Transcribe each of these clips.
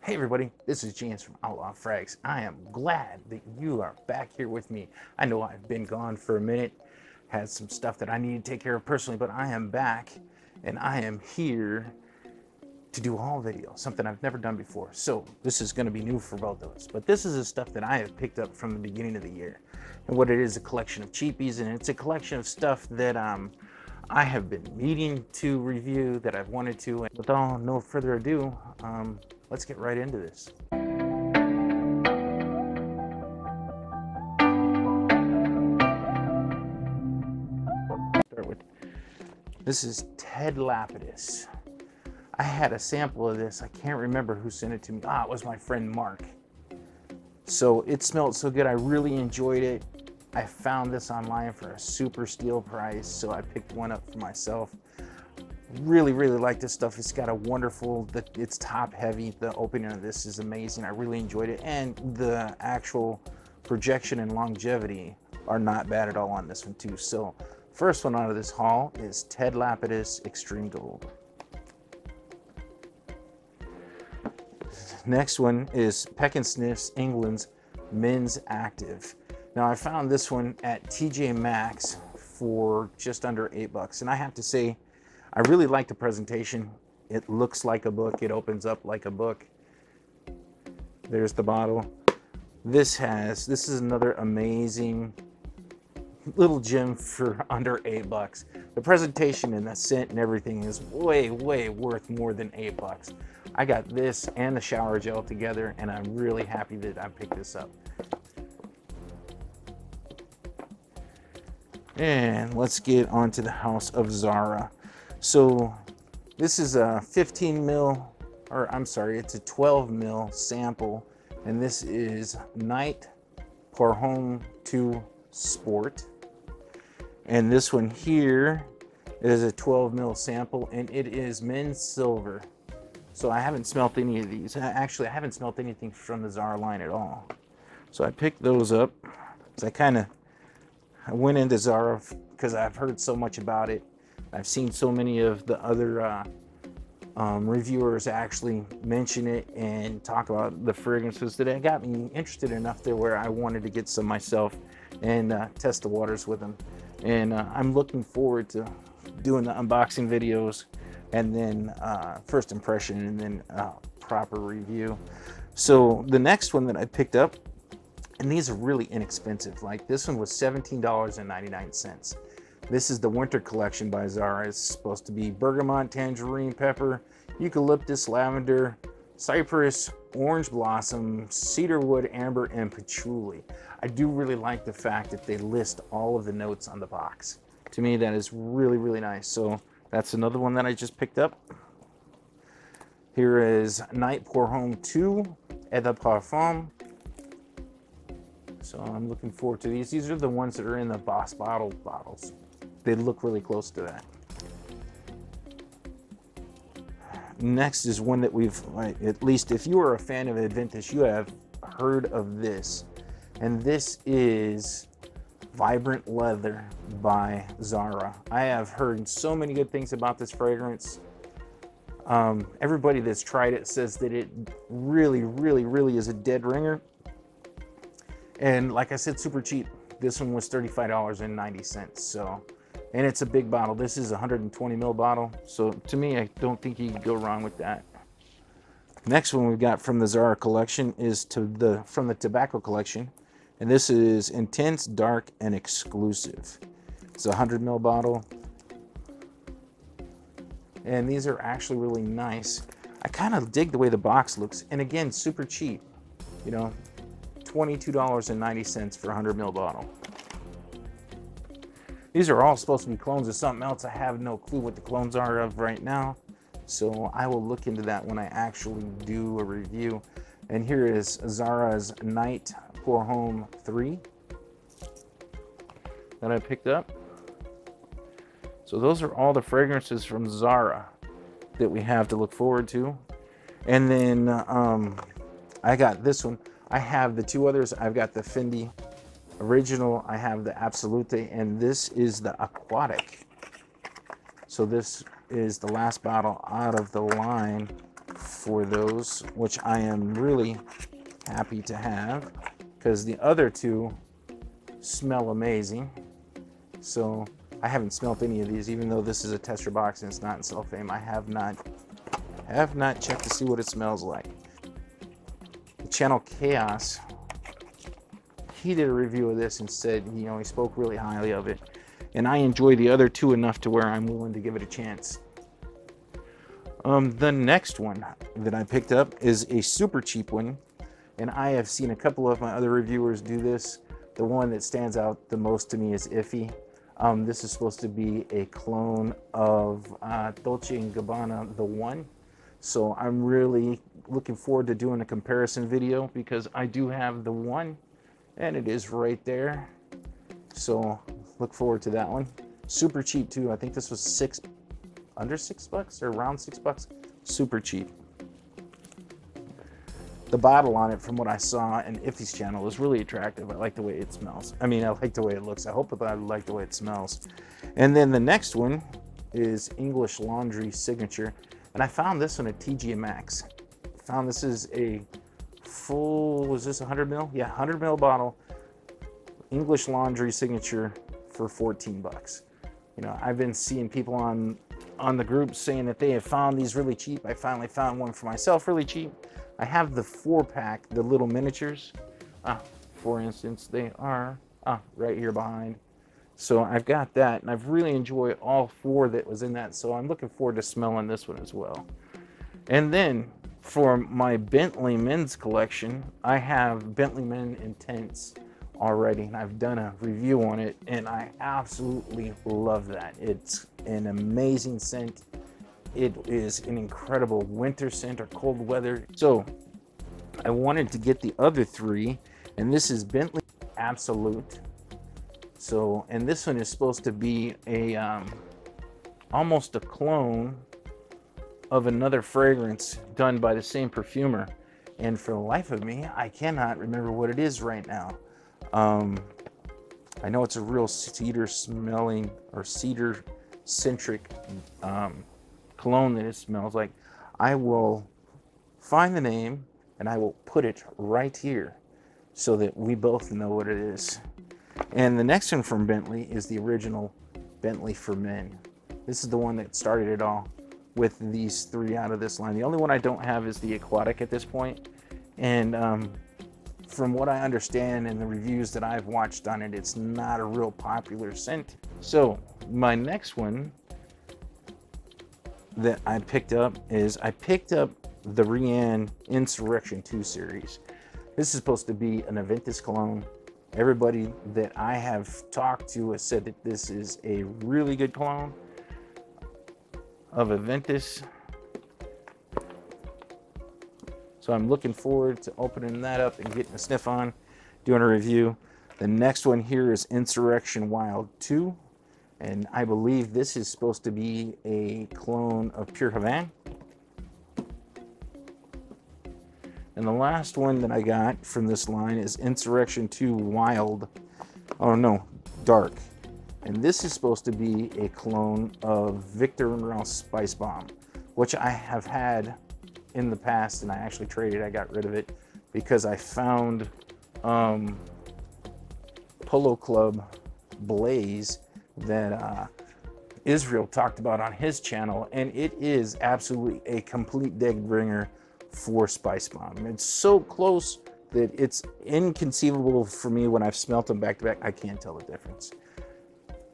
Hey everybody, this is James from OutLaw Frags. I am glad that you are back here with me. I know I've been gone for a minute, had some stuff that I need to take care of personally, but I am back and I am here to do a haul video, something I've never done before. So this is going to be new for both of us, but this is the stuff that I have picked up from the beginning of the year. And what it is, a collection of cheapies, and it's a collection of stuff that I have been needing to review, that I've wanted to. And without no further ado, let's get right into this. Start with, this is Ted Lapidus. I had a sample of this. I can't remember who sent it to me. It was my friend Mark. So it smelled so good. I really enjoyed it. I found this online for a super steal price, so I picked one up for myself. Really like this stuff. It's got a wonderful, it's top heavy. The opening of this is amazing. I really enjoyed it, and the actual projection and longevity are not bad at all on this one too. So first one out of this haul is Ted Lapidus Extreme Gold. Next one is Peck & Sniff's England's Men's Active. Now I found this one at TJ Maxx for just under $8, and I have to say, I really like the presentation. It looks like a book. It opens up like a book. There's the bottle. This is another amazing little gem for under $8. The presentation and the scent and everything is way worth more than $8. I got this and the shower gel together, and I'm really happy that I picked this up. And let's get on to the House of Zara. So this is a 15 mil, or I'm sorry, it's a 12 mil sample, and this is Night Pour Homme 2 Sport. And this one here is a 12 mil sample, and it is men's silver. So I haven't smelt any of these. Actually, I haven't smelt anything from the Zara line at all. So I picked those up. So I went into Zara because I've heard so much about it. I've seen so many of the other reviewers actually mention it and talk about the fragrances that it got me interested enough there where I wanted to get some myself and test the waters with them. And I'm looking forward to doing the unboxing videos, and then first impression, and then proper review. So the next one that I picked up, and these are really inexpensive. Like this one was $17.99. This is the winter collection by Zara. It's supposed to be bergamot, tangerine pepper, eucalyptus, lavender, cypress, orange blossom, cedarwood, amber, and patchouli. I do really like the fact that they list all of the notes on the box. To me, that is really nice. So that's another one that I just picked up. Here is Night Pour Homme 2 Eau de Parfum. So I'm looking forward to these. These are the ones that are in the Boss bottles. They look really close to that. Next is one that we've, at least if you are a fan of Adventus, you have heard of this. And this is Vibrant Leather by Zara. I have heard so many good things about this fragrance. Everybody that's tried it says that it really is a dead ringer. And like I said, super cheap. This one was $35.90. So, and it's a big bottle. This is a 120 ml bottle. So to me, I don't think you can go wrong with that. Next one we've got from the Zara collection is from the tobacco collection. And this is Intense, Dark, and Exclusive. It's a 100 ml bottle. And these are actually really nice. I kind of dig the way the box looks. And again, super cheap. You know, $22.90 for a 100 ml bottle. These are all supposed to be clones of something else. I have no clue what the clones are of right now. So I will look into that when I actually do a review. And here is Zara's Night Pour Homme 3 that I picked up. So those are all the fragrances from Zara that we have to look forward to. And then I got this one. I have the two others. I've got the Fendi Original, I have the Absolute, and this is the Aquatic. So this is the last bottle out of the line. for those, which I am really happy to have because the other two smell amazing. So I haven't smelt any of these, even though this is a tester box and it's not in cellophane. I have not checked to see what it smells like. The channel Chaos, he did a review of this and said, you know, he spoke really highly of it. And I enjoy the other two enough to where I'm willing to give it a chance. The next one that I picked up is a super cheap one. And I have seen a couple of my other reviewers do this. The one that stands out the most to me is Iffy. This is supposed to be a clone of Dolce & Gabbana The One. So I'm really looking forward to doing a comparison video because I do have The One and it is right there. So look forward to that one. Super cheap too. I think this was under $6 or around $6. Super cheap. The bottle on it, from what I saw in Iffy's channel, is really attractive. I like the way it smells. I mean, I like the way it looks. I hope that I like the way it smells. And then the next one is English Laundry Signature. And I found this one at TGMX. Found this is a full, was this 100 ml? Yeah, 100 ml bottle. English Laundry Signature for 14 bucks. You know, I've been seeing people on the group saying that they have found these really cheap. I finally found one for myself really cheap. I have the 4-pack, the little miniatures. For instance, they are right here behind. So I've got that, and I've really enjoyed all 4 that was in that. So I'm looking forward to smelling this one as well. And then for my Bentley men's collection, I have Bentley Men Intense already, and I've done a review on it, and I absolutely love that. It's an amazing scent. It is an incredible winter scent or cold weather. So I wanted to get the other 3, and this is Bentley Absolute. So, and this one is supposed to be a almost a clone of another fragrance done by the same perfumer. And for the life of me, I cannot remember what it is right now. I know it's a real cedar smelling or cedar centric cologne that it smells like. I will find the name and I will put it right here so that we both know what it is. And the next one from Bentley is the original Bentley for Men. This is the one that started it all with these 3 out of this line. The only one I don't have is the Aquatic at this point. And from what I understand and the reviews that I've watched on it, it's not a real popular scent. So my next one that I picked up is I picked up the Rianne Insurrection 2 series. This is supposed to be an Aventus cologne. Everybody that I have talked to has said that this is a really good cologne of Aventus. So I'm looking forward to opening that up and getting a sniff on, doing a review. The next one here is Insurrection Wild 2. And I believe this is supposed to be a clone of Pure Havane. And the last one that I got from this line is Insurrection 2 Wild. Oh no, Dark. And this is supposed to be a clone of Victor and Ralph's Spice Bomb, which I have had in the past, and I actually traded. I got rid of it because I found Polo Club Blaze that Israel talked about on his channel, and it is absolutely a complete dead ringer for Spice Bomb. It's so close that it's inconceivable for me when I've smelt them back to back. I can't tell the difference.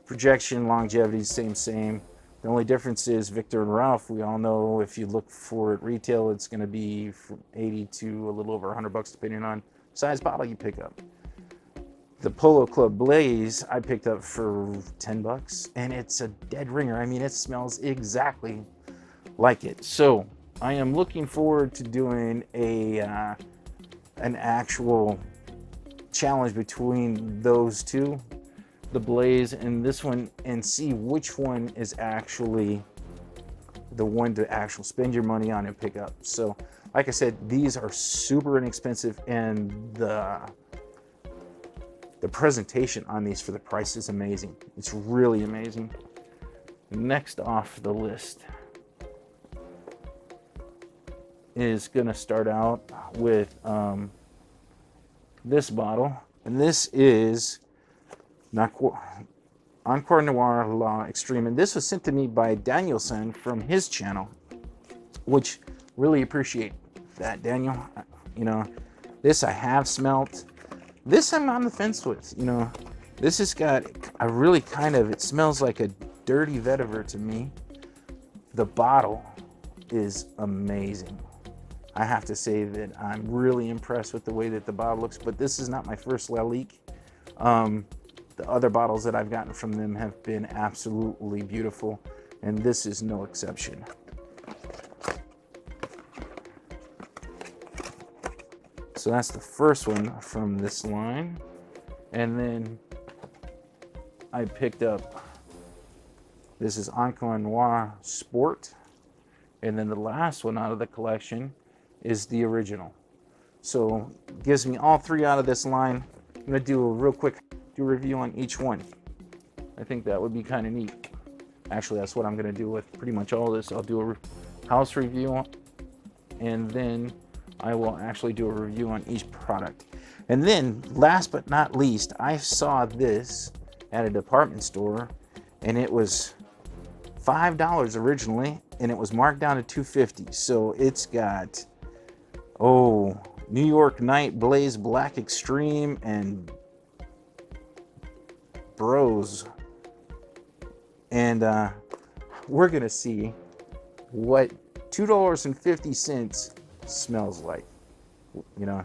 Projection, longevity, same. The only difference is Victor and Ralph, we all know if you look for it retail, it's going to be from 80 to a little over 100 bucks depending on size bottle you pick up. The Polo Club Blaze I picked up for 10 bucks, and it's a dead ringer. I mean, it smells exactly like it. So I am looking forward to doing an actual challenge between those two, the Blaze and this one, and see which one is actually the one to actually spend your money on and pick up. So like I said, these are super inexpensive, and the presentation on these for the price is amazing. It's really amazing. Next off the list is going to start out with this bottle, and this is Encore Noir Law Extreme, and this was sent to me by Danielson from his channel, which really appreciate that, Daniel. You know, this I have smelt. This I'm on the fence with. You know, this has got a really kind of, it smells like a dirty vetiver to me. The bottle is amazing. I have to say that I'm really impressed with the way that the bottle looks, but this is not my first Lalique. The other bottles that I've gotten from them have been absolutely beautiful, and this is no exception. So that's the first one from this line. And then I picked up, this is Encore Noir Sport. And then the last one out of the collection is the original. So it gives me all three out of this line. I'm gonna do a real quick review on each one. I think that would be kind of neat. Actually, that's what I'm gonna do with pretty much all this. I'll do a house review, and then I will actually do a review on each product. And then last but not least, I saw this at a department store, and it was $5 originally, and it was marked down to $2.50. So it's got, oh, New York Night Blaze Black Extreme and Bros. And we're gonna see what $2.50 smells like, you know.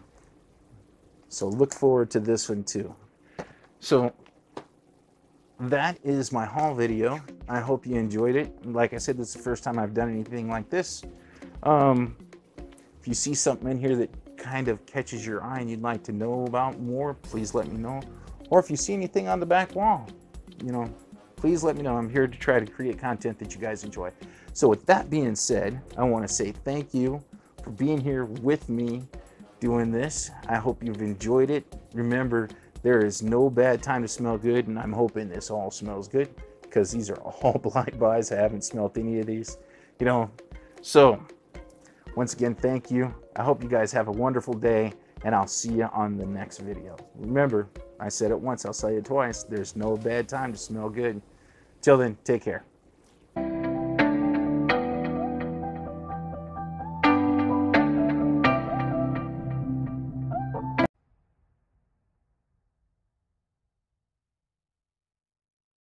So look forward to this one too. So that is my haul video. I hope you enjoyed it. Like I said, this is the first time I've done anything like this. If you see something in here that kind of catches your eye and you'd like to know about more, please let me know. Or if you see anything on the back wall, you know, please let me know. I'm here to try to create content that you guys enjoy. So with that being said, I want to say thank you for being here with me doing this. I hope you've enjoyed it. Remember, there is no bad time to smell good, and I'm hoping this all smells good, because these are all blind buys. I haven't smelled any of these, you know. So once again, thank you. I hope you guys have a wonderful day, and I'll see you on the next video. Remember, I said it once, I'll say it twice. There's no bad time to smell good. Till then, take care.